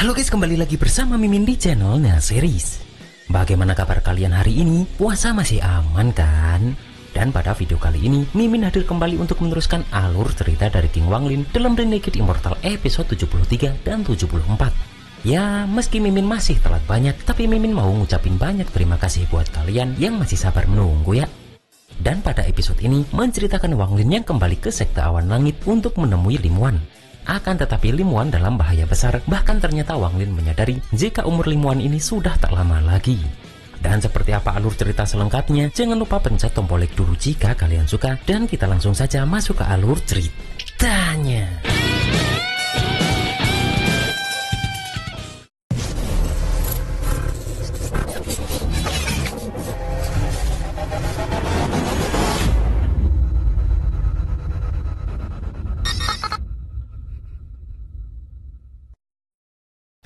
Halo guys, kembali lagi bersama Mimin di channelnya Series. Bagaimana kabar kalian hari ini? Puasa masih aman kan? Dan pada video kali ini, Mimin hadir kembali untuk meneruskan alur cerita dari King Wanglin dalam Renegade Immortal episode 73 dan 74. Ya, meski Mimin masih telat banyak, tapi Mimin mau ngucapin banyak terima kasih buat kalian yang masih sabar menunggu ya. Dan pada episode ini, menceritakan Wanglin yang kembali ke Sekte Awan Langit untuk menemui Limuan. Akan tetapi Limuan dalam bahaya besar, bahkan ternyata Wanglin menyadari jika umur Limuan ini sudah tak lama lagi. Dan seperti apa alur cerita selengkapnya, jangan lupa pencet tombol like dulu jika kalian suka, dan kita langsung saja masuk ke alur ceritanya.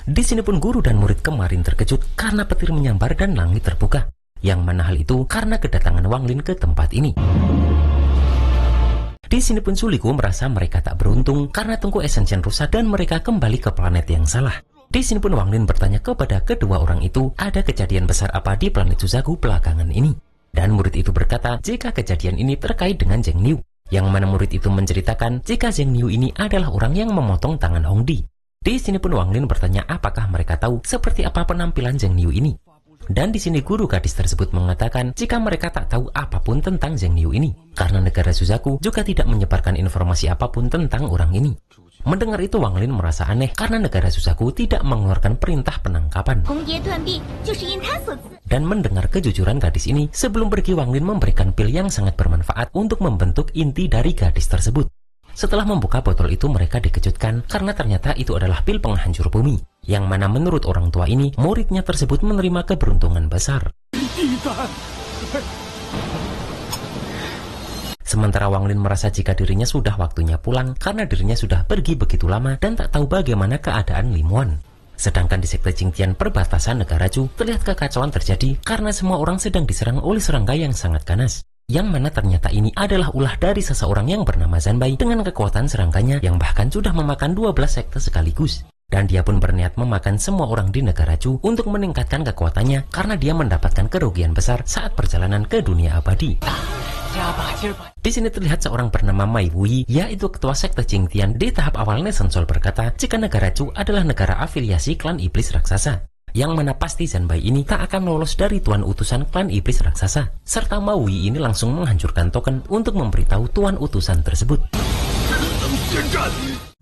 Di sini pun guru dan murid kemarin terkejut karena petir menyambar dan langit terbuka. Yang mana hal itu karena kedatangan Wanglin ke tempat ini. Di sini pun Suliku merasa mereka tak beruntung karena Tengku Ascension rusak dan mereka kembali ke planet yang salah. Di sini pun Wanglin bertanya kepada kedua orang itu ada kejadian besar apa di planet Suzaku belakangan ini. Dan murid itu berkata jika kejadian ini terkait dengan Zheng Niu. Yang mana murid itu menceritakan jika Zheng Niu ini adalah orang yang memotong tangan Hongdi. Di sini pun Wanglin bertanya apakah mereka tahu seperti apa penampilan Zheng Niu ini. Dan di sini guru gadis tersebut mengatakan jika mereka tak tahu apapun tentang Zheng Niu ini, karena negara Suzaku juga tidak menyebarkan informasi apapun tentang orang ini. Mendengar itu Wanglin merasa aneh karena negara Suzaku tidak mengeluarkan perintah penangkapan. Dan mendengar kejujuran gadis ini, sebelum pergi Wanglin memberikan pil yang sangat bermanfaat untuk membentuk inti dari gadis tersebut. Setelah membuka botol itu mereka dikejutkan karena ternyata itu adalah pil penghancur bumi. Yang mana menurut orang tua ini, muridnya tersebut menerima keberuntungan besar. Sementara Wanglin merasa jika dirinya sudah waktunya pulang karena dirinya sudah pergi begitu lama dan tak tahu bagaimana keadaan Limuan. Sedangkan di sekte Jingtian perbatasan negara Chu terlihat kekacauan terjadi karena semua orang sedang diserang oleh serangga yang sangat ganas. Yang mana ternyata ini adalah ulah dari seseorang yang bernama Zanbai dengan kekuatan serangganya yang bahkan sudah memakan 12 sekte sekaligus. Dan dia pun berniat memakan semua orang di negara Chu untuk meningkatkan kekuatannya karena dia mendapatkan kerugian besar saat perjalanan ke dunia abadi. Di sini terlihat seorang bernama Mai Wuyi, yaitu ketua sekte Jingtian di tahap awal Nation Soul berkata jika negara Chu adalah negara afiliasi klan iblis raksasa. Yang mana pasti Zanbai ini tak akan lolos dari tuan utusan klan iblis raksasa. Serta Maui ini langsung menghancurkan token untuk memberitahu tuan utusan tersebut.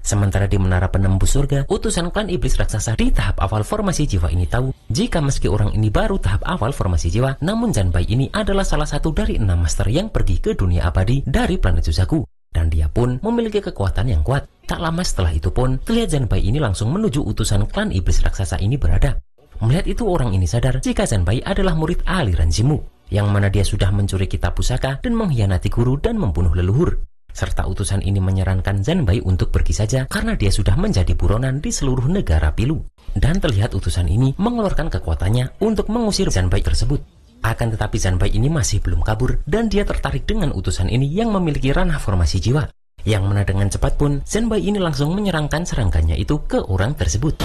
Sementara di menara penembus surga, utusan klan iblis raksasa di tahap awal formasi jiwa ini tahu jika meski orang ini baru tahap awal formasi jiwa, namun Zanbai ini adalah salah satu dari 6 master yang pergi ke dunia abadi dari planet Suzaku. Dan dia pun memiliki kekuatan yang kuat. Tak lama setelah itu pun, terlihat Zanbai ini langsung menuju utusan klan iblis raksasa ini berada. Melihat itu orang ini sadar jika Zanbai adalah murid aliran Zimu, yang mana dia sudah mencuri kitab pusaka dan mengkhianati guru dan membunuh leluhur. Serta utusan ini menyarankan Zanbai untuk pergi saja karena dia sudah menjadi buronan di seluruh negara Pilu. Dan terlihat utusan ini mengeluarkan kekuatannya untuk mengusir Zanbai tersebut. Akan tetapi Zanbai ini masih belum kabur dan dia tertarik dengan utusan ini yang memiliki ranah formasi jiwa. Yang mana dengan cepat pun Zanbai ini langsung menyerangkan serangannya itu ke orang tersebut.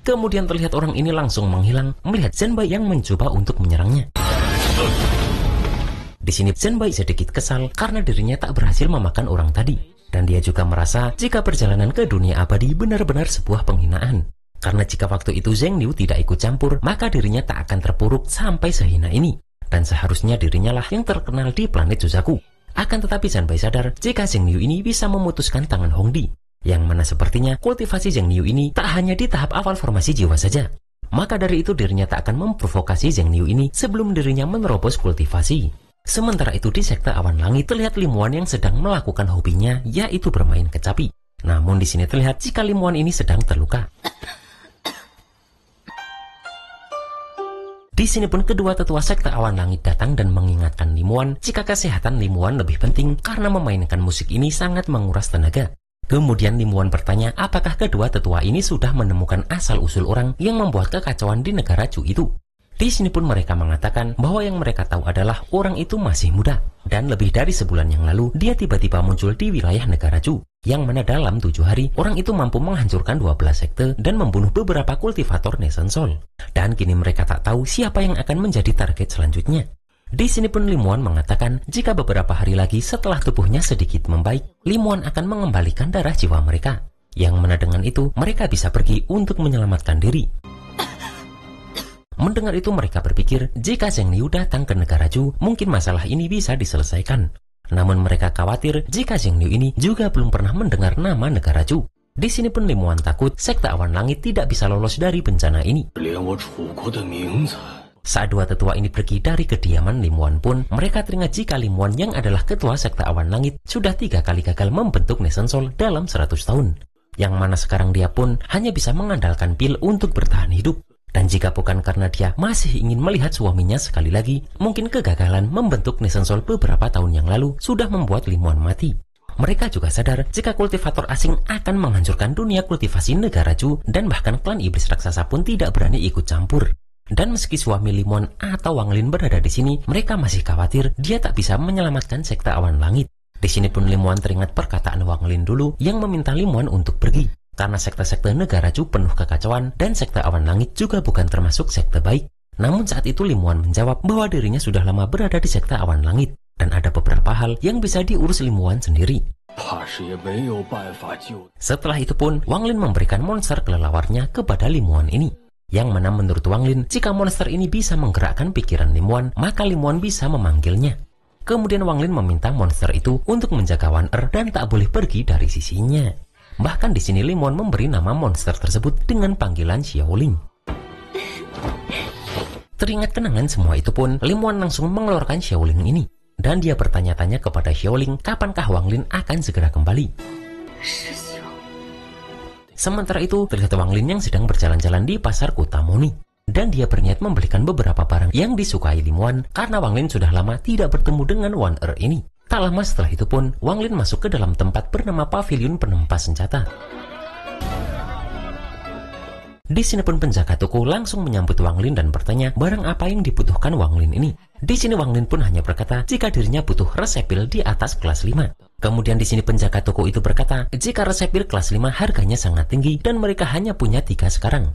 Kemudian terlihat orang ini langsung menghilang melihat Zanbai yang mencoba untuk menyerangnya. Di sini Zanbai sedikit kesal karena dirinya tak berhasil memakan orang tadi. Dan dia juga merasa jika perjalanan ke dunia abadi benar-benar sebuah penghinaan. Karena jika waktu itu Zheng Niu tidak ikut campur, maka dirinya tak akan terpuruk sampai sehina ini. Dan seharusnya dirinya lah yang terkenal di planet Suzaku. Akan tetapi Zanbai sadar jika Zheng Niu ini bisa memutuskan tangan Hongdi. Yang mana sepertinya kultivasi Zheng Niu ini tak hanya di tahap awal formasi jiwa saja. Maka dari itu dirinya tak akan memprovokasi Zheng Niu ini sebelum dirinya menerobos kultivasi. Sementara itu di sekte awan langit terlihat Limuan yang sedang melakukan hobinya yaitu bermain kecapi. Namun di sini terlihat jika Limuan ini sedang terluka. Di sini pun kedua tetua sekte awan langit datang dan mengingatkan Limuan jika kesehatan Limuan lebih penting karena memainkan musik ini sangat menguras tenaga. Kemudian Limuan bertanya apakah kedua tetua ini sudah menemukan asal-usul orang yang membuat kekacauan di negara Chu itu. Di sini pun mereka mengatakan bahwa yang mereka tahu adalah orang itu masih muda. Dan lebih dari sebulan yang lalu, dia tiba-tiba muncul di wilayah negara Chu. Yang mana dalam 7 hari, orang itu mampu menghancurkan 12 sekte dan membunuh beberapa kultivator Nation Soul. Dan kini mereka tak tahu siapa yang akan menjadi target selanjutnya. Di sini pun Limuan mengatakan jika beberapa hari lagi setelah tubuhnya sedikit membaik, Limuan akan mengembalikan darah jiwa mereka. Yang mana dengan itu mereka bisa pergi untuk menyelamatkan diri. Mendengar itu mereka berpikir jika Zheng Liu datang ke negara Chu, mungkin masalah ini bisa diselesaikan. Namun mereka khawatir jika Zheng Liu ini juga belum pernah mendengar nama negara Chu. Di sini pun Limuan takut sekte awan langit tidak bisa lolos dari bencana ini. Saat dua tetua ini pergi dari kediaman Limuan pun, mereka teringat jika Limuan yang adalah ketua sekte awan langit sudah 3 kali gagal membentuk Nation Soul dalam 100 tahun. Yang mana sekarang dia pun hanya bisa mengandalkan pil untuk bertahan hidup. Dan jika bukan karena dia masih ingin melihat suaminya sekali lagi, mungkin kegagalan membentuk Nation Soul beberapa tahun yang lalu sudah membuat Limuan mati. Mereka juga sadar jika kultivator asing akan menghancurkan dunia kultivasi negara Chu, dan bahkan klan iblis raksasa pun tidak berani ikut campur. Dan meski suami Limuan atau Wang Lin berada di sini, mereka masih khawatir dia tak bisa menyelamatkan sekte awan langit. Di sini pun Limuan teringat perkataan Wang Lin dulu yang meminta Limuan untuk pergi. Karena sekte-sekte negara Chu penuh kekacauan dan sekte awan langit juga bukan termasuk sekte baik. Namun saat itu Limuan menjawab bahwa dirinya sudah lama berada di sekte awan langit dan ada beberapa hal yang bisa diurus Limuan sendiri. Setelah itu pun Wang Lin memberikan monster kelelawarnya kepada Limuan ini. Yang mana menurut Wang Lin, jika monster ini bisa menggerakkan pikiran Limuan, maka Limuan bisa memanggilnya. Kemudian Wang Lin meminta monster itu untuk menjaga Wan Er dan tak boleh pergi dari sisinya. Bahkan di sini Limuan memberi nama monster tersebut dengan panggilan Xiaoling. Teringat kenangan semua itu pun, Limuan langsung mengeluarkan Xiaoling ini. Dan dia bertanya-tanya kepada Xiaoling kapankah Wang Lin akan segera kembali. Sementara itu, terlihat Wang Lin yang sedang berjalan-jalan di pasar Kutamoni. Dan dia berniat membelikan beberapa barang yang disukai Limuan karena Wang Lin sudah lama tidak bertemu dengan Wan Er ini. Tak lama setelah itu pun, Wang Lin masuk ke dalam tempat bernama Pavilion Penempas Senjata. Di sini pun penjaga toko langsung menyambut Wang Lin dan bertanya barang apa yang dibutuhkan Wang Lin ini. Di sini Wang Lin pun hanya berkata jika dirinya butuh resep pil di atas kelas 5. Kemudian di sini penjaga toko itu berkata jika resep pil kelas 5 harganya sangat tinggi dan mereka hanya punya 3 sekarang.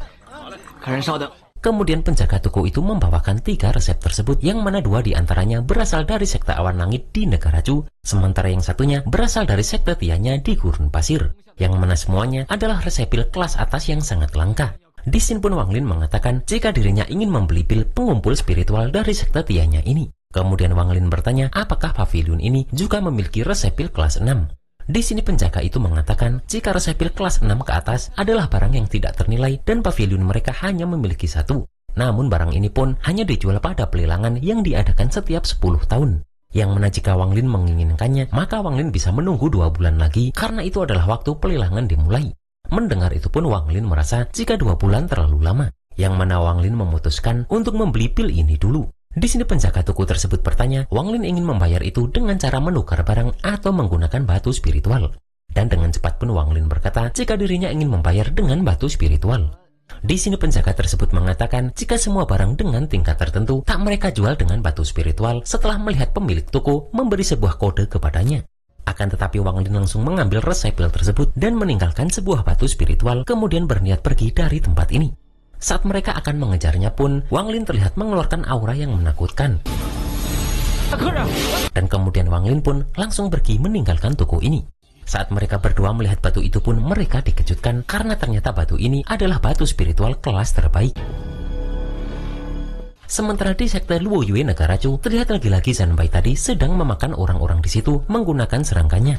Kemudian penjaga toko itu membawakan 3 resep tersebut yang mana 2 diantaranya berasal dari sekte awan langit di negara Chu, sementara yang satunya berasal dari sekte Tianya di gurun pasir, yang mana semuanya adalah resep pil kelas atas yang sangat langka. Di sini pun Wang Lin mengatakan jika dirinya ingin membeli pil pengumpul spiritual dari sekte Tianya ini. Kemudian Wang Lin bertanya apakah pavilion ini juga memiliki resep pil kelas 6. Di sini penjaga itu mengatakan jika resep pil kelas 6 ke atas adalah barang yang tidak ternilai dan pavilion mereka hanya memiliki 1. Namun barang ini pun hanya dijual pada pelelangan yang diadakan setiap 10 tahun. Yang mana jika Wang Lin menginginkannya, maka Wang Lin bisa menunggu 2 bulan lagi karena itu adalah waktu pelelangan dimulai. Mendengar itu pun Wang Lin merasa jika 2 bulan terlalu lama. Yang mana Wang Lin memutuskan untuk membeli pil ini dulu. Di sini penjaga toko tersebut bertanya, Wang Lin ingin membayar itu dengan cara menukar barang atau menggunakan batu spiritual. Dan dengan cepat pun Wang Lin berkata jika dirinya ingin membayar dengan batu spiritual. Di sini penjaga tersebut mengatakan jika semua barang dengan tingkat tertentu tak mereka jual dengan batu spiritual setelah melihat pemilik toko memberi sebuah kode kepadanya. Akan tetapi Wang Lin langsung mengambil resep pil tersebut dan meninggalkan sebuah batu spiritual kemudian berniat pergi dari tempat ini. Saat mereka akan mengejarnya pun, Wang Lin terlihat mengeluarkan aura yang menakutkan. Dan kemudian Wang Lin pun langsung pergi meninggalkan toko ini. Saat mereka berdua melihat batu itu pun mereka dikejutkan karena ternyata batu ini adalah batu spiritual kelas terbaik. Sementara di sekte Luo Yue negara Chu, terlihat lagi-lagi Zanbai tadi sedang memakan orang-orang di situ menggunakan serangkanya.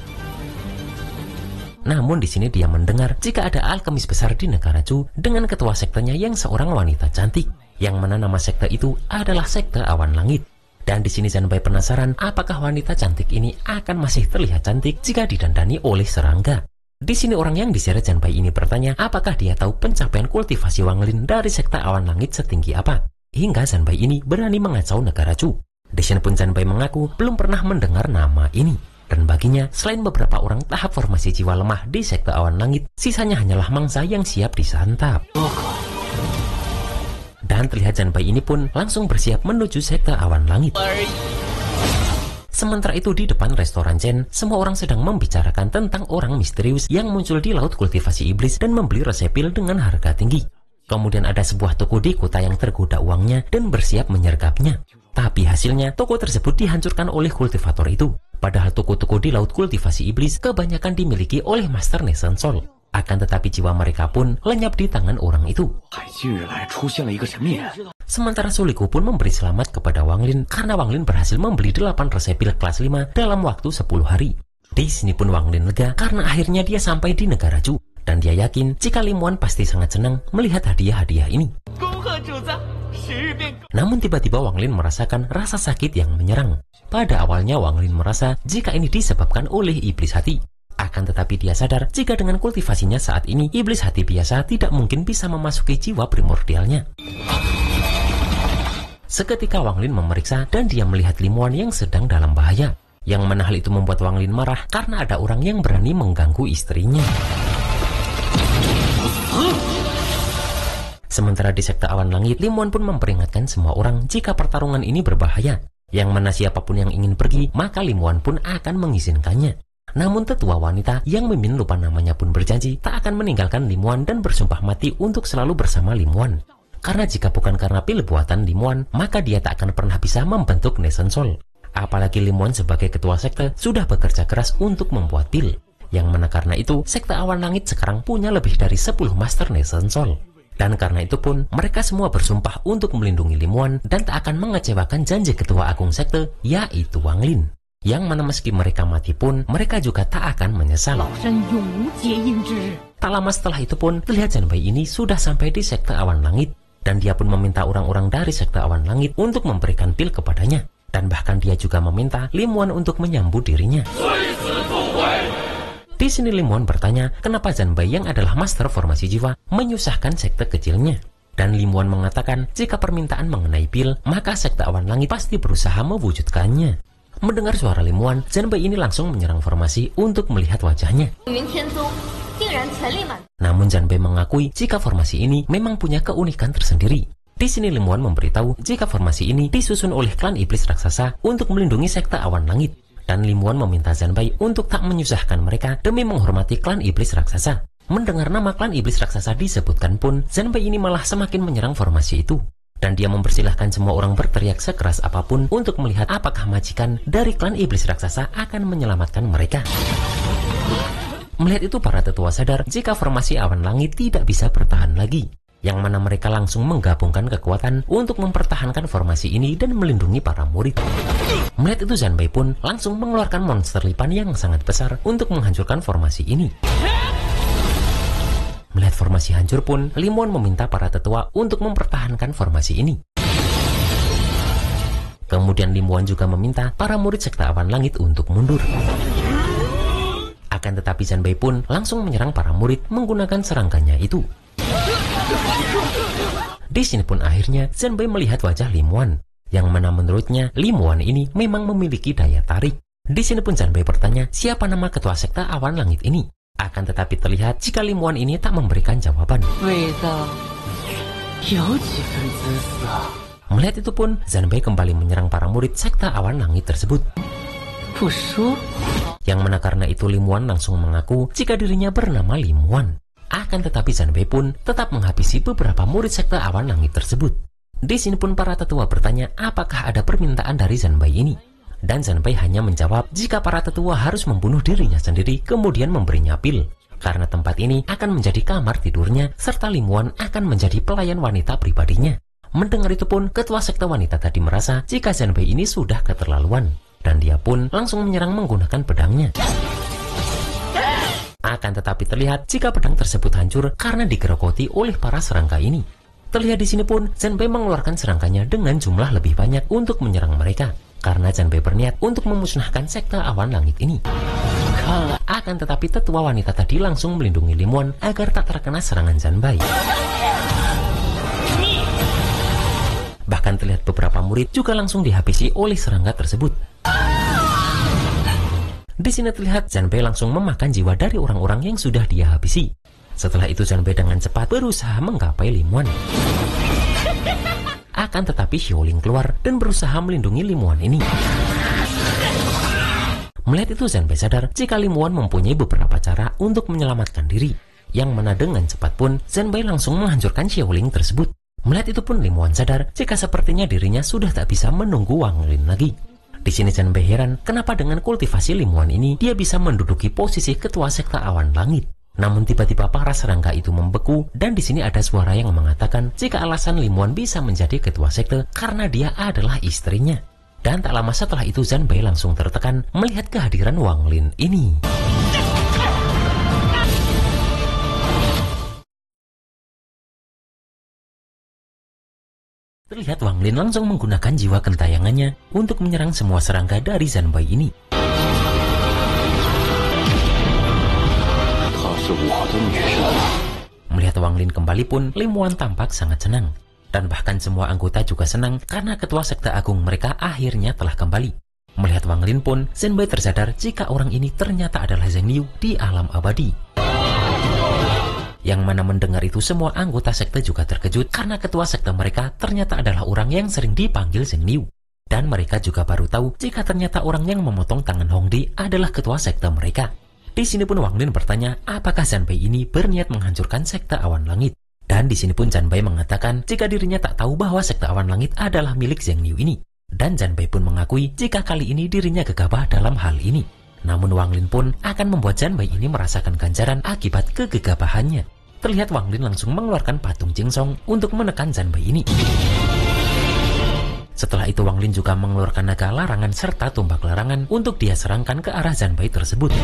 Namun di sini dia mendengar jika ada alkemis besar di negara Chu dengan ketua sektenya yang seorang wanita cantik, yang mana nama sekte itu adalah sekte awan langit. Dan di sini Zanbai penasaran apakah wanita cantik ini akan masih terlihat cantik jika didandani oleh serangga. Di sini orang yang diseret Zanbai ini bertanya apakah dia tahu pencapaian kultivasi Wang Lin dari sekte awan langit setinggi apa, hingga Zanbai ini berani mengacau negara Chu. Di sini pun Zanbai mengaku belum pernah mendengar nama ini. Dan baginya, selain beberapa orang tahap formasi jiwa lemah di sekte awan langit, sisanya hanyalah mangsa yang siap disantap. Dan terlihat Zanbai ini pun langsung bersiap menuju sekte awan langit. Sementara itu di depan restoran Chen, semua orang sedang membicarakan tentang orang misterius yang muncul di laut kultivasi iblis dan membeli resep pil dengan harga tinggi. Kemudian ada sebuah toko di kota yang tergoda uangnya dan bersiap menyergapnya. Tapi hasilnya, toko tersebut dihancurkan oleh kultivator itu. Padahal toko-toko di laut kultivasi iblis kebanyakan dimiliki oleh Master Nation Soul. Akan tetapi jiwa mereka pun lenyap di tangan orang itu. Sementara Suliku pun memberi selamat kepada Wang Lin karena Wang Lin berhasil membeli 8 resep pil kelas 5 dalam waktu 10 hari. Di sini pun Wang Lin lega karena akhirnya dia sampai di negara Chu. Dan dia yakin jika Lim Wan pasti sangat senang melihat hadiah-hadiah ini. Namun tiba-tiba Wang Lin merasakan rasa sakit yang menyerang. Pada awalnya Wang Lin merasa jika ini disebabkan oleh iblis hati. Akan tetapi dia sadar jika dengan kultivasinya saat ini iblis hati biasa tidak mungkin bisa memasuki jiwa primordialnya. Seketika Wang Lin memeriksa dan dia melihat Lim Wan yang sedang dalam bahaya. Yang mana hal itu membuat Wang Lin marah karena ada orang yang berani mengganggu istrinya. Sementara di sekte awan langit, Lim Wan pun memperingatkan semua orang jika pertarungan ini berbahaya. Yang mana siapapun yang ingin pergi, maka Lim Wan pun akan mengizinkannya. Namun tetua wanita yang Mimin lupa namanya pun berjanji tak akan meninggalkan Lim Wan dan bersumpah mati untuk selalu bersama Lim Wan. Karena jika bukan karena pil buatan Lim Wan, maka dia tak akan pernah bisa membentuk Nation Soul. Apalagi Lim Wan sebagai ketua sekte sudah bekerja keras untuk membuat pil. Yang mana karena itu, sekte awan langit sekarang punya lebih dari 10 Master Nation Soul. Dan karena itu pun, mereka semua bersumpah untuk melindungi Lim Wan dan tak akan mengecewakan janji ketua agung sekte, yaitu Wang Lin. Yang mana meski mereka mati pun, mereka juga tak akan menyesal. Tak lama setelah itu pun, terlihat Zanbai ini sudah sampai di sekte awan langit. Dan dia pun meminta orang-orang dari sekte awan langit untuk memberikan pil kepadanya. Dan bahkan dia juga meminta Lim Wan untuk menyambut dirinya. Di sini Lim Wan bertanya, kenapa Zanbai yang adalah master formasi jiwa menyusahkan sekte kecilnya. Dan Lim Wan mengatakan, jika permintaan mengenai pil, maka sekte awan langit pasti berusaha mewujudkannya. Mendengar suara Lim Wan, Zanbai ini langsung menyerang formasi untuk melihat wajahnya. Namun Zanbai mengakui jika formasi ini memang punya keunikan tersendiri. Di sini Lim Wan memberitahu jika formasi ini disusun oleh klan iblis raksasa untuk melindungi sekte awan langit. Dan Lim Wan meminta Zanbai untuk tak menyusahkan mereka demi menghormati klan iblis raksasa. Mendengar nama klan iblis raksasa disebutkan pun, Zanbai ini malah semakin menyerang formasi itu. Dan dia mempersilahkan semua orang berteriak sekeras apapun untuk melihat apakah majikan dari klan iblis raksasa akan menyelamatkan mereka. Melihat itu para tetua sadar jika formasi awan langit tidak bisa bertahan lagi. Yang mana mereka langsung menggabungkan kekuatan untuk mempertahankan formasi ini dan melindungi para murid. Melihat itu Zanbai pun langsung mengeluarkan monster lipan yang sangat besar untuk menghancurkan formasi ini. Melihat formasi hancur pun, Lim Wan meminta para tetua untuk mempertahankan formasi ini. Kemudian Lim Wan juga meminta para murid sekte awan langit untuk mundur. Akan tetapi Zanbai pun langsung menyerang para murid menggunakan serangkanya itu. Di sini pun akhirnya Zanbai melihat wajah Lim Wan, yang mana menurutnya Lim Wan ini memang memiliki daya tarik. Di sini pun Zanbai bertanya siapa nama ketua sekte awan langit ini. Akan tetapi terlihat jika Lim Wan ini tak memberikan jawaban. Melihat itu pun, Zanbai kembali menyerang para murid sekte awan langit tersebut. Yang mana karena itu Lim Wan langsung mengaku jika dirinya bernama Lim Wan. Akan tetapi Zanbai pun tetap menghabisi beberapa murid sekte awan langit tersebut. Di sini pun para tetua bertanya apakah ada permintaan dari Zanbai ini. Dan Zanbai hanya menjawab jika para tetua harus membunuh dirinya sendiri kemudian memberinya pil. Karena tempat ini akan menjadi kamar tidurnya serta Lim Wan akan menjadi pelayan wanita pribadinya. Mendengar itu pun ketua sekte wanita tadi merasa jika Zanbai ini sudah keterlaluan. Dan dia pun langsung menyerang menggunakan pedangnya. Akan tetapi terlihat jika pedang tersebut hancur karena digerogoti oleh para serangga ini. Terlihat di sini pun Zanbai mengeluarkan serangkanya dengan jumlah lebih banyak untuk menyerang mereka. Karena Zanbai berniat untuk memusnahkan sekte awan langit ini. Akan tetapi tetua wanita tadi langsung melindungi Lim Wan agar tak terkena serangan Zanbai. Bahkan terlihat beberapa murid juga langsung dihabisi oleh serangga tersebut. Di sini terlihat Zanbai langsung memakan jiwa dari orang-orang yang sudah dia habisi. Setelah itu Zanbai dengan cepat berusaha menggapai Lim Wan. Akan tetapi Xiaoling keluar dan berusaha melindungi Limuan ini. Melihat itu Zanbai sadar jika Limuan mempunyai beberapa cara untuk menyelamatkan diri, yang mana dengan cepat pun Zanbai langsung menghancurkan Xiaoling tersebut. Melihat itu pun Limuan sadar jika sepertinya dirinya sudah tak bisa menunggu Wang Lin lagi. Di sini Zanbai heran kenapa dengan kultivasi Limuan ini dia bisa menduduki posisi ketua sekte awan langit. Namun tiba-tiba para serangga itu membeku dan di sini ada suara yang mengatakan jika alasan Limuan bisa menjadi ketua sekte karena dia adalah istrinya. Dan tak lama setelah itu Zanbai langsung tertekan melihat kehadiran Wang Lin ini. Terlihat Wang Lin langsung menggunakan jiwa gentayangannya untuk menyerang semua serangga dari Zanbai ini. Melihat Wang Lin kembali pun, Limuan tampak sangat senang. Dan bahkan semua anggota juga senang karena ketua sekte agung mereka akhirnya telah kembali. Melihat Wang Lin pun, Zanbai tersadar jika orang ini ternyata adalah Zheng Liu di alam abadi. Yang mana mendengar itu semua anggota sekte juga terkejut karena ketua sekte mereka ternyata adalah orang yang sering dipanggil Zheng Liu. Dan mereka juga baru tahu jika ternyata orang yang memotong tangan Hongdi adalah ketua sekte mereka. Di sini pun Wang Lin bertanya apakah Zanbai ini berniat menghancurkan sekte awan langit. Dan di sini pun Zanbai mengatakan jika dirinya tak tahu bahwa sekte awan langit adalah milik Zheng Liu ini. Dan Zanbai pun mengakui jika kali ini dirinya gegabah dalam hal ini. Namun Wang Lin pun akan membuat Zanbai ini merasakan ganjaran akibat kegegabahannya. Terlihat Wang Lin langsung mengeluarkan patung Jingsong untuk menekan Zanbai ini. Setelah itu Wang Lin juga mengeluarkan naga larangan serta tombak larangan untuk dia serangkan ke arah Zanbai tersebut.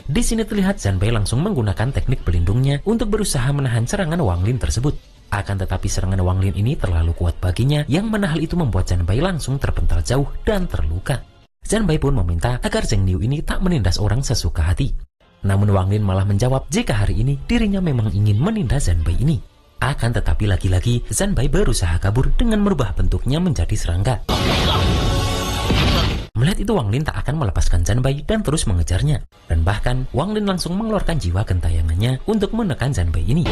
Di sini terlihat Zanbai langsung menggunakan teknik pelindungnya untuk berusaha menahan serangan Wang Lin tersebut. Akan tetapi serangan Wang Lin ini terlalu kuat baginya, yang mana hal itu membuat Zanbai langsung terpental jauh dan terluka. Zanbai pun meminta agar Zheng Liu ini tak menindas orang sesuka hati. Namun Wang Lin malah menjawab jika hari ini dirinya memang ingin menindas Zanbai ini. Akan tetapi lagi-lagi Zanbai berusaha kabur dengan merubah bentuknya menjadi serangga. Melihat itu Wang Lin tak akan melepaskan Zanbai dan terus mengejarnya. Dan bahkan Wang Lin langsung mengeluarkan jiwa gentayangannya untuk menekan Zanbai ini.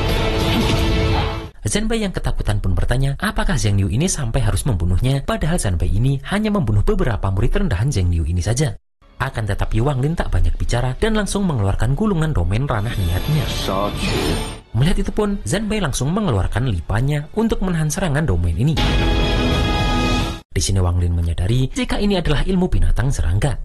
Zanbai yang ketakutan pun bertanya apakah Zheng Liu ini sampai harus membunuhnya, padahal Zanbai ini hanya membunuh beberapa murid rendahan Zheng Liu ini saja. Akan tetapi Wang Lin tak banyak bicara dan langsung mengeluarkan gulungan domain ranah niatnya. Melihat itu pun Zanbai langsung mengeluarkan lipanya untuk menahan serangan domain ini. Di sini Wang Lin menyadari jika ini adalah ilmu binatang serangga.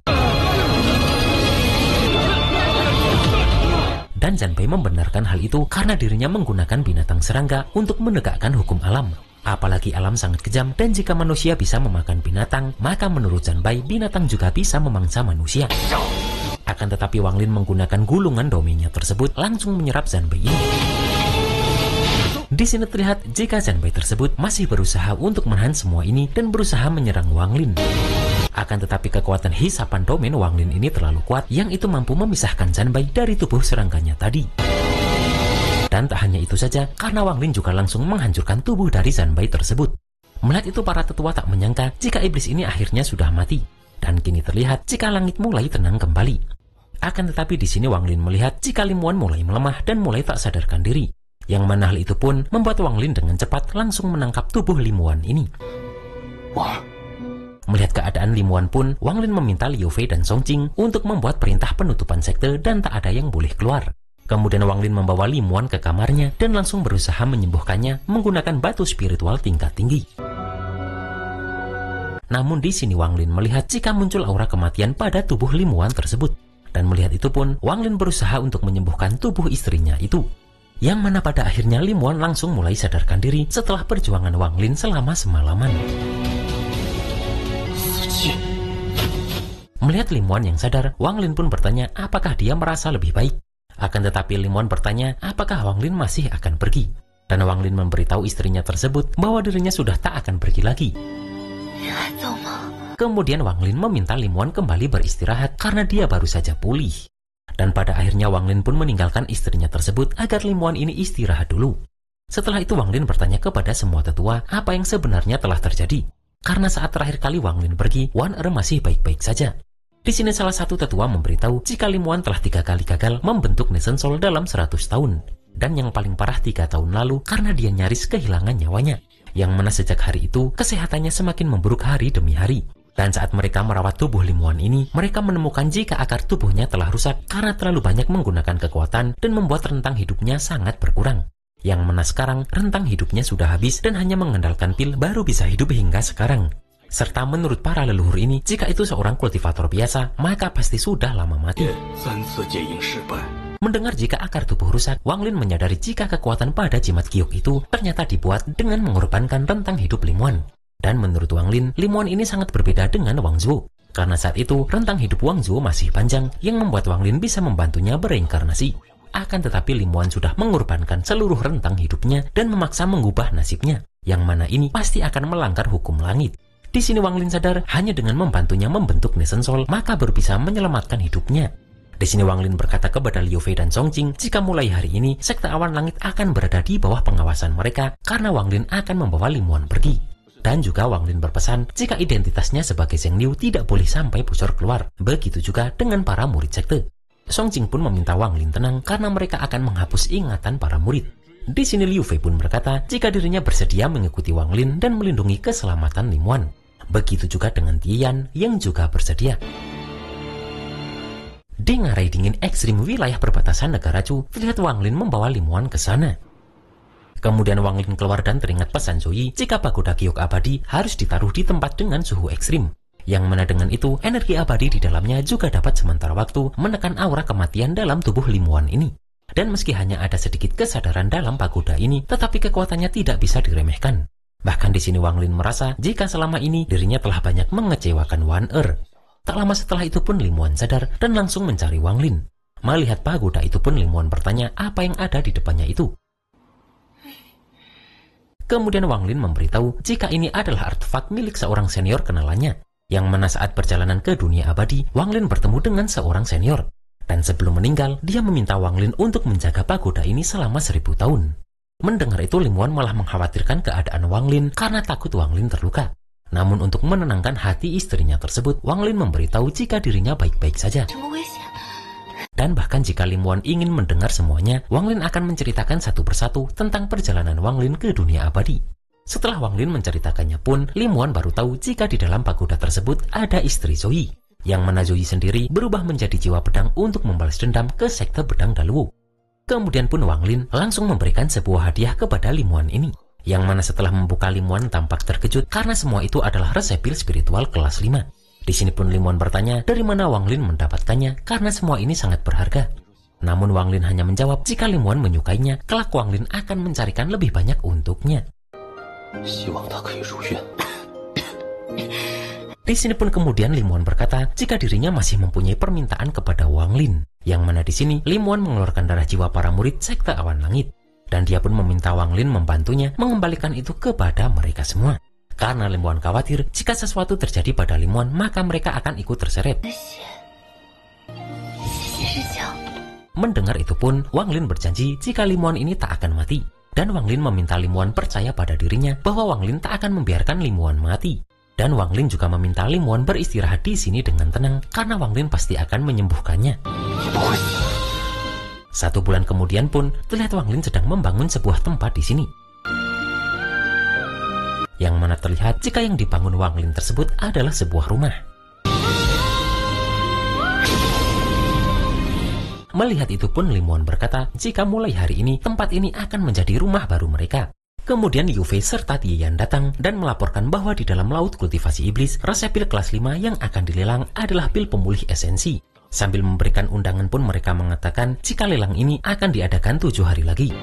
Dan Zanbai membenarkan hal itu karena dirinya menggunakan binatang serangga untuk menegakkan hukum alam. Apalagi alam sangat kejam dan jika manusia bisa memakan binatang, maka menurut Zanbai binatang juga bisa memangsa manusia. Akan tetapi Wang Lin menggunakan gulungan domainnya tersebut langsung menyerap Zanbai ini. Di sini terlihat jika Zanbai tersebut masih berusaha untuk menahan semua ini dan berusaha menyerang Wang Lin. Akan tetapi kekuatan hisapan domain Wang Lin ini terlalu kuat yang itu mampu memisahkan Zanbai dari tubuh serangganya tadi. Dan tak hanya itu saja, karena Wang Lin juga langsung menghancurkan tubuh dari Zanbai tersebut. Melihat itu para tetua tak menyangka jika iblis ini akhirnya sudah mati. Dan kini terlihat jika langit mulai tenang kembali. Akan tetapi di sini Wang Lin melihat jika Limuan mulai melemah dan mulai tak sadarkan diri. Yang mana hal itu pun membuat Wang Lin dengan cepat langsung menangkap tubuh Limuan ini. Wah. Melihat keadaan Limuan pun, Wang Lin meminta Liu Fei dan Song Qing untuk membuat perintah penutupan sekte dan tak ada yang boleh keluar. Kemudian Wang Lin membawa Limuan ke kamarnya dan langsung berusaha menyembuhkannya menggunakan batu spiritual tingkat tinggi. Namun di sini Wang Lin melihat jika muncul aura kematian pada tubuh Limuan tersebut. Dan melihat itu pun, Wang Lin berusaha untuk menyembuhkan tubuh istrinya itu. Yang mana pada akhirnya Limuan langsung mulai sadarkan diri setelah perjuangan Wang Lin selama semalaman. Melihat Limuan yang sadar, Wang Lin pun bertanya apakah dia merasa lebih baik. Akan tetapi Limuan bertanya apakah Wang Lin masih akan pergi. Dan Wang Lin memberitahu istrinya tersebut bahwa dirinya sudah tak akan pergi lagi. Kemudian Wang Lin meminta Limuan kembali beristirahat karena dia baru saja pulih. Dan pada akhirnya Wang Lin pun meninggalkan istrinya tersebut agar Limuan ini istirahat dulu. Setelah itu Wang Lin bertanya kepada semua tetua apa yang sebenarnya telah terjadi. Karena saat terakhir kali Wang Lin pergi, Wan masih baik-baik saja. Di sini salah satu tetua memberitahu jika Limuan telah 3 kali gagal membentuk Nation Soul dalam 100 tahun. dan yang paling parah 3 tahun lalu karena dia nyaris kehilangan nyawanya. Yang mana sejak hari itu, kesehatannya semakin memburuk hari demi hari. Dan saat mereka merawat tubuh Lim Wan ini, mereka menemukan jika akar tubuhnya telah rusak karena terlalu banyak menggunakan kekuatan dan membuat rentang hidupnya sangat berkurang. Yang mana sekarang rentang hidupnya sudah habis dan hanya mengandalkan pil baru bisa hidup hingga sekarang. Serta menurut para leluhur ini, jika itu seorang kultivator biasa, maka pasti sudah lama mati. Mendengar jika akar tubuh rusak, Wang Lin menyadari jika kekuatan pada jimat giok itu ternyata dibuat dengan mengorbankan rentang hidup Lim Wan. Dan menurut Wang Lin, Lim Wan ini sangat berbeda dengan Wang Zuo. Karena saat itu, rentang hidup Wang Zuo masih panjang, yang membuat Wang Lin bisa membantunya bereinkarnasi. Akan tetapi Lim Wan sudah mengorbankan seluruh rentang hidupnya dan memaksa mengubah nasibnya, yang mana ini pasti akan melanggar hukum langit. Di sini Wang Lin sadar hanya dengan membantunya membentuk Nation Soul, maka baru bisa menyelamatkan hidupnya. Di sini Wang Lin berkata kepada Liu Fei dan Song Jing, jika mulai hari ini, sekte awan langit akan berada di bawah pengawasan mereka, karena Wang Lin akan membawa Lim Wan pergi. Dan juga Wang Lin berpesan, jika identitasnya sebagai Zheng Liu tidak boleh sampai bocor keluar. Begitu juga dengan para murid sekte. Song Jing pun meminta Wang Lin tenang, karena mereka akan menghapus ingatan para murid. Di sini Liu Fei pun berkata, jika dirinya bersedia mengikuti Wang Lin dan melindungi keselamatan Lim Wan. Begitu juga dengan Tian yang juga bersedia. Di ngarai dingin ekstrim wilayah perbatasan negara Chu, terlihat Wang Lin membawa Lim Wan ke sana. Kemudian Wang Lin keluar dan teringat pesan Zoe jika pagoda giok abadi harus ditaruh di tempat dengan suhu ekstrim. Yang mana dengan itu, energi abadi di dalamnya juga dapat sementara waktu menekan aura kematian dalam tubuh Lim Wan ini. Dan meski hanya ada sedikit kesadaran dalam pagoda ini, tetapi kekuatannya tidak bisa diremehkan. Bahkan di sini Wang Lin merasa jika selama ini dirinya telah banyak mengecewakan Wan Er. Tak lama setelah itu pun Lim Wan sadar dan langsung mencari Wang Lin. Melihat pagoda itu pun Lim Wan bertanya apa yang ada di depannya itu. Kemudian Wang Lin memberitahu jika ini adalah artefak milik seorang senior kenalannya. Yang mana saat perjalanan ke dunia abadi, Wang Lin bertemu dengan seorang senior. Dan sebelum meninggal, dia meminta Wang Lin untuk menjaga pagoda ini selama 1000 tahun. Mendengar itu, Lim Wan malah mengkhawatirkan keadaan Wang Lin karena takut Wang Lin terluka. Namun untuk menenangkan hati istrinya tersebut, Wang Lin memberitahu jika dirinya baik-baik saja. Dan bahkan jika Lim Wan ingin mendengar semuanya, Wang Lin akan menceritakan satu persatu tentang perjalanan Wang Lin ke dunia abadi. Setelah Wang Lin menceritakannya pun, Lim Wan baru tahu jika di dalam pagoda tersebut ada istri Zoe. Yang mana Zoe sendiri berubah menjadi jiwa pedang untuk membalas dendam ke sekte pedang Daluo. Kemudian pun Wang Lin langsung memberikan sebuah hadiah kepada Lim Wan ini. Yang mana setelah membuka, Lim Wan tampak terkejut karena semua itu adalah resep pil spiritual kelas 5. Di sini pun Lim Wan bertanya dari mana Wang Lin mendapatkannya karena semua ini sangat berharga. Namun Wang Lin hanya menjawab jika Lim Wan menyukainya, kelak Wang Lin akan mencarikan lebih banyak untuknya. Di sini pun kemudian Lim Wan berkata jika dirinya masih mempunyai permintaan kepada Wang Lin. Yang mana di sini Lim Wan mengeluarkan darah jiwa para murid sekte awan langit. Dan dia pun meminta Wang Lin membantunya mengembalikan itu kepada mereka semua. Karena Lim Wan khawatir jika sesuatu terjadi pada Lim Wan, maka mereka akan ikut terseret. Mendengar itu pun, Wang Lin berjanji jika Lim Wan ini tak akan mati. Dan Wang Lin meminta Lim Wan percaya pada dirinya bahwa Wang Lin tak akan membiarkan Lim Wan mati. Dan Wang Lin juga meminta Lim Wan beristirahat di sini dengan tenang karena Wang Lin pasti akan menyembuhkannya. 1 bulan kemudian pun terlihat Wang Lin sedang membangun sebuah tempat di sini. Yang mana terlihat jika yang dibangun Wang Lin tersebut adalah sebuah rumah. Melihat itu pun Lim Wan berkata jika mulai hari ini tempat ini akan menjadi rumah baru mereka. Kemudian Liu Fei serta Tian datang dan melaporkan bahwa di dalam laut kultivasi iblis, resep pil kelas 5 yang akan dilelang adalah pil pemulih esensi. Sambil memberikan undangan pun mereka mengatakan jika lelang ini akan diadakan 7 hari lagi.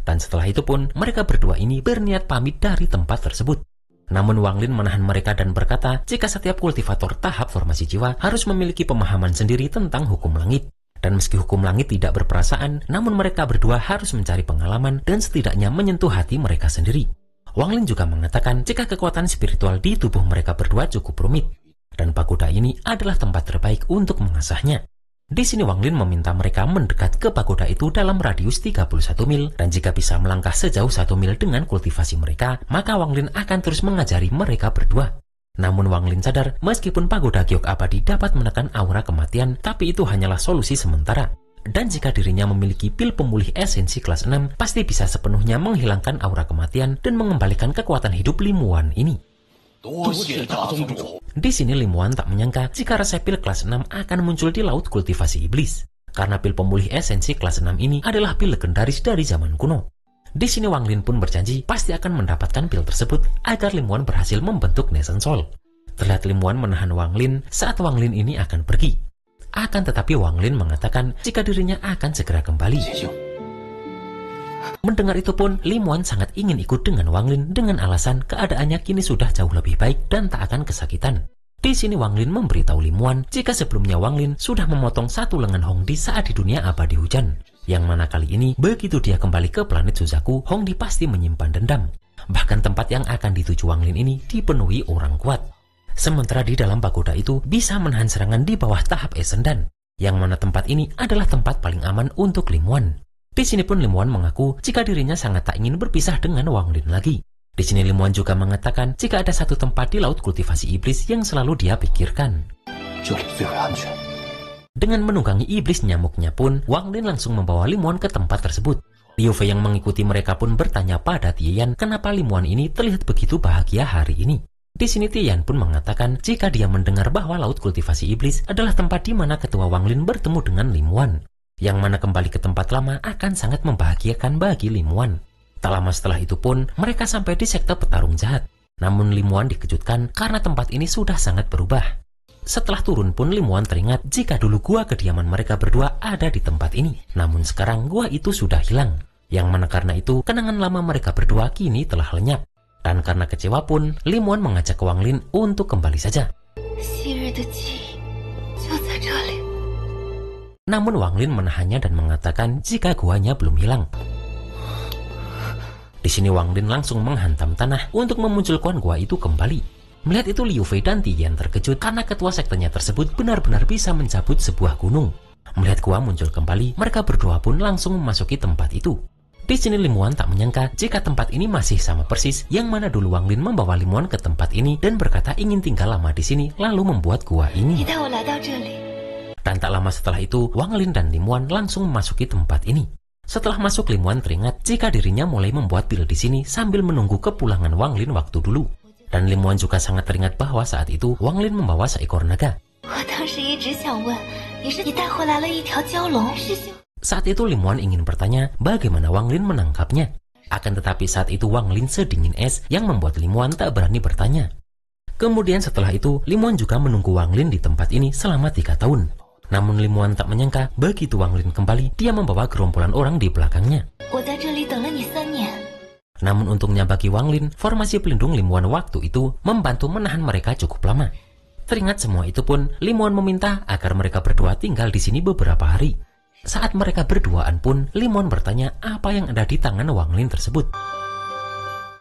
Dan setelah itu pun mereka berdua ini berniat pamit dari tempat tersebut. Namun Wang Lin menahan mereka dan berkata jika setiap kultivator tahap formasi jiwa harus memiliki pemahaman sendiri tentang hukum langit. Dan meski hukum langit tidak berperasaan, namun mereka berdua harus mencari pengalaman dan setidaknya menyentuh hati mereka sendiri. Wang Lin juga mengatakan jika kekuatan spiritual di tubuh mereka berdua cukup rumit. Dan pagoda ini adalah tempat terbaik untuk mengasahnya. Di sini Wang Lin meminta mereka mendekat ke pagoda itu dalam radius 31 mil. Dan jika bisa melangkah sejauh 1 mil dengan kultivasi mereka, maka Wang Lin akan terus mengajari mereka berdua. Namun Wang Lin sadar meskipun pagoda giok abadi dapat menekan aura kematian, tapi itu hanyalah solusi sementara. Dan jika dirinya memiliki pil pemulih esensi kelas 6, pasti bisa sepenuhnya menghilangkan aura kematian dan mengembalikan kekuatan hidup Limuan ini. Di sini Limuan tak menyangka jika resep pil kelas 6 akan muncul di laut kultivasi iblis. Karena pil pemulih esensi kelas 6 ini adalah pil legendaris dari zaman kuno. Di sini Wang Lin pun berjanji pasti akan mendapatkan pil tersebut agar Limuan berhasil membentuk Nation Soul. Terlihat Limuan menahan Wang Lin saat Wang Lin ini akan pergi. Akan tetapi Wang Lin mengatakan jika dirinya akan segera kembali. Mendengar itu pun, Limuan sangat ingin ikut dengan Wang Lin dengan alasan keadaannya kini sudah jauh lebih baik dan tak akan kesakitan. Di sini Wang Lin memberitahu Limuan jika sebelumnya Wang Lin sudah memotong satu lengan Hongdi saat di dunia abadi hujan. Yang mana kali ini, begitu dia kembali ke planet Suzaku, Hongdi pasti menyimpan dendam. Bahkan tempat yang akan dituju Wang Lin ini dipenuhi orang kuat. Sementara di dalam pagoda itu bisa menahan serangan di bawah tahap Essendan, yang mana tempat ini adalah tempat paling aman untuk Limuan. Di sini pun Limuan mengaku jika dirinya sangat tak ingin berpisah dengan Wang Lin lagi. Di sini Limuan juga mengatakan jika ada satu tempat di laut kultivasi iblis yang selalu dia pikirkan. Dengan menunggangi iblis nyamuknya pun, Wang Lin langsung membawa Limuan ke tempat tersebut. Liu Fei yang mengikuti mereka pun bertanya pada Tian kenapa Limuan ini terlihat begitu bahagia hari ini. Di sini Tian pun mengatakan jika dia mendengar bahwa laut kultivasi iblis adalah tempat di mana ketua Wang Lin bertemu dengan Limuan, yang mana kembali ke tempat lama akan sangat membahagiakan bagi Limuan. Tak lama setelah itu pun mereka sampai di sekte petarung jahat. Namun Limuan dikejutkan karena tempat ini sudah sangat berubah. Setelah turun pun Limuan teringat jika dulu gua kediaman mereka berdua ada di tempat ini. Namun sekarang gua itu sudah hilang. Yang mana karena itu kenangan lama mereka berdua kini telah lenyap. Dan karena kecewa pun, Limuan mengajak Wang Lin untuk kembali saja. Namun Wang Lin menahannya dan mengatakan jika guanya belum hilang. Di sini Wang Lin langsung menghantam tanah untuk memunculkan gua itu kembali. Melihat itu Liu Fei dan Tian terkejut karena ketua sektenya tersebut benar-benar bisa mencabut sebuah gunung. Melihat gua muncul kembali, mereka berdua pun langsung memasuki tempat itu. Di sini Limuan tak menyangka jika tempat ini masih sama persis yang mana dulu Wang Lin membawa Limuan ke tempat ini dan berkata ingin tinggal lama di sini lalu membuat gua ini. Dan tak lama setelah itu Wang Lin dan Limuan langsung memasuki tempat ini. Setelah masuk Limuan teringat jika dirinya mulai membuat pil di sini sambil menunggu kepulangan Wang Lin waktu dulu. Dan Limuan juga sangat teringat bahwa saat itu Wang Lin membawa seekor naga. Saat itu Limuan ingin bertanya bagaimana Wang Lin menangkapnya. Akan tetapi saat itu Wang Lin sedingin es yang membuat Limuan tak berani bertanya. Kemudian setelah itu Limuan juga menunggu Wang Lin di tempat ini selama 3 tahun. Namun Limuan tak menyangka begitu Wang Lin kembali dia membawa gerombolan orang di belakangnya. Namun untungnya bagi Wang Lin, formasi pelindung Limuan waktu itu membantu menahan mereka cukup lama. Teringat semua itu pun Limuan meminta agar mereka berdua tinggal di sini beberapa hari. Saat mereka berduaan pun, Limuan bertanya apa yang ada di tangan Wang Lin tersebut.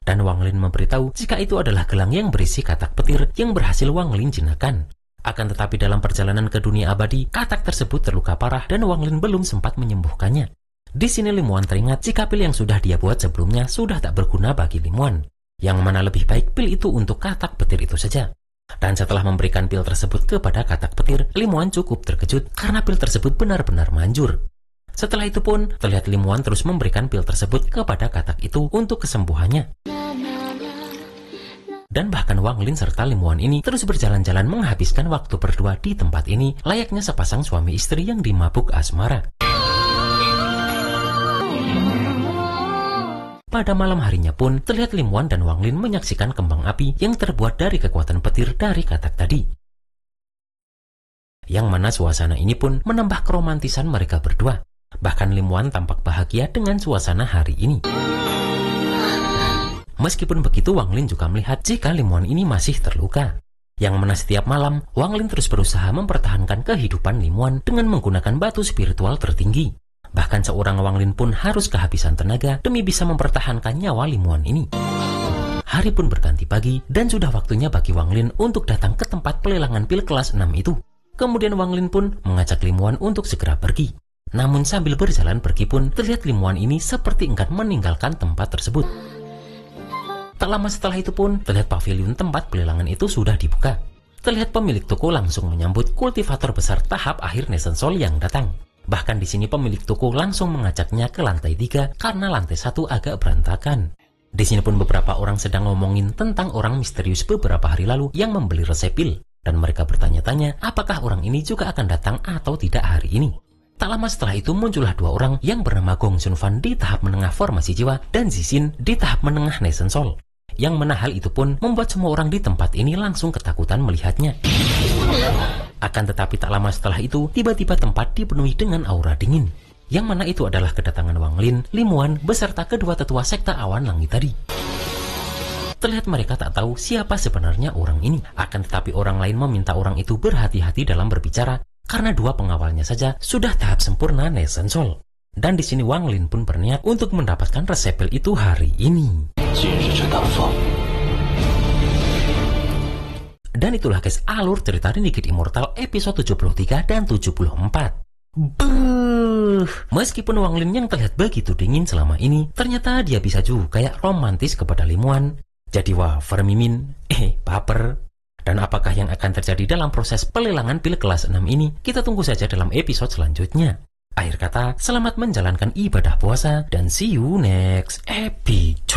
Dan Wang Lin memberitahu jika itu adalah gelang yang berisi katak petir yang berhasil Wang Lin jinakkan. Akan tetapi dalam perjalanan ke dunia abadi, katak tersebut terluka parah dan Wang Lin belum sempat menyembuhkannya. Di sini Limuan teringat jika pil yang sudah dia buat sebelumnya sudah tak berguna bagi Limuan. Yang mana lebih baik pil itu untuk katak petir itu saja. Dan setelah memberikan pil tersebut kepada katak petir, Limuan cukup terkejut karena pil tersebut benar-benar manjur. Setelah itu pun, terlihat Limuan terus memberikan pil tersebut kepada katak itu untuk kesembuhannya. Dan bahkan Wang Lin serta Limuan ini terus berjalan-jalan menghabiskan waktu berdua di tempat ini layaknya sepasang suami istri yang dimabuk asmara. Pada malam harinya pun, terlihat Limuan dan Wang Lin menyaksikan kembang api yang terbuat dari kekuatan petir dari katak tadi. Yang mana suasana ini pun menambah keromantisan mereka berdua. Bahkan Limuan tampak bahagia dengan suasana hari ini. Meskipun begitu, Wang Lin juga melihat jika Limuan ini masih terluka. Yang mana setiap malam, Wang Lin terus berusaha mempertahankan kehidupan Limuan dengan menggunakan batu spiritual tertinggi. Bahkan seorang Wang Lin pun harus kehabisan tenaga demi bisa mempertahankan nyawa Limuan ini. Hari pun berganti pagi dan sudah waktunya bagi Wang Lin untuk datang ke tempat pelelangan pil kelas 6 itu. Kemudian Wang Lin pun mengajak Limuan untuk segera pergi. Namun sambil berjalan pergi pun terlihat Limuan ini seperti enggan meninggalkan tempat tersebut. Tak lama setelah itu pun terlihat pavilion tempat pelelangan itu sudah dibuka. Terlihat pemilik toko langsung menyambut kultivator besar tahap akhir Nation Soul yang datang. Bahkan di sini pemilik toko langsung mengajaknya ke lantai 3 karena lantai 1 agak berantakan. Di sini pun beberapa orang sedang ngomongin tentang orang misterius beberapa hari lalu yang membeli resep pil. Dan mereka bertanya-tanya apakah orang ini juga akan datang atau tidak hari ini. Tak lama setelah itu muncullah dua orang yang bernama Gong Sun Fan di tahap menengah formasi jiwa dan Zixin di tahap menengah Nation Soul. Yang mana hal itu pun membuat semua orang di tempat ini langsung ketakutan melihatnya. Akan tetapi tak lama setelah itu, tiba-tiba tempat dipenuhi dengan aura dingin. Yang mana itu adalah kedatangan Wang Lin, Limuan, beserta kedua tetua sekte awan langit tadi. Terlihat mereka tak tahu siapa sebenarnya orang ini. Akan tetapi orang lain meminta orang itu berhati-hati dalam berbicara, karena dua pengawalnya saja sudah tahap sempurna Nation Soul. Dan di sini Wang Lin pun berniat untuk mendapatkan resep pil itu hari ini. Dan itulah guys alur cerita Ringgit Immortal episode 73 dan 74. Meskipun Wang Lin yang terlihat begitu dingin selama ini, ternyata dia bisa juga kayak romantis kepada Limuan. Jadi wah, Vermimin, baper. Dan apakah yang akan terjadi dalam proses pelelangan pil kelas 6 ini? Kita tunggu saja dalam episode selanjutnya. Akhir kata, selamat menjalankan ibadah puasa dan see you next episode.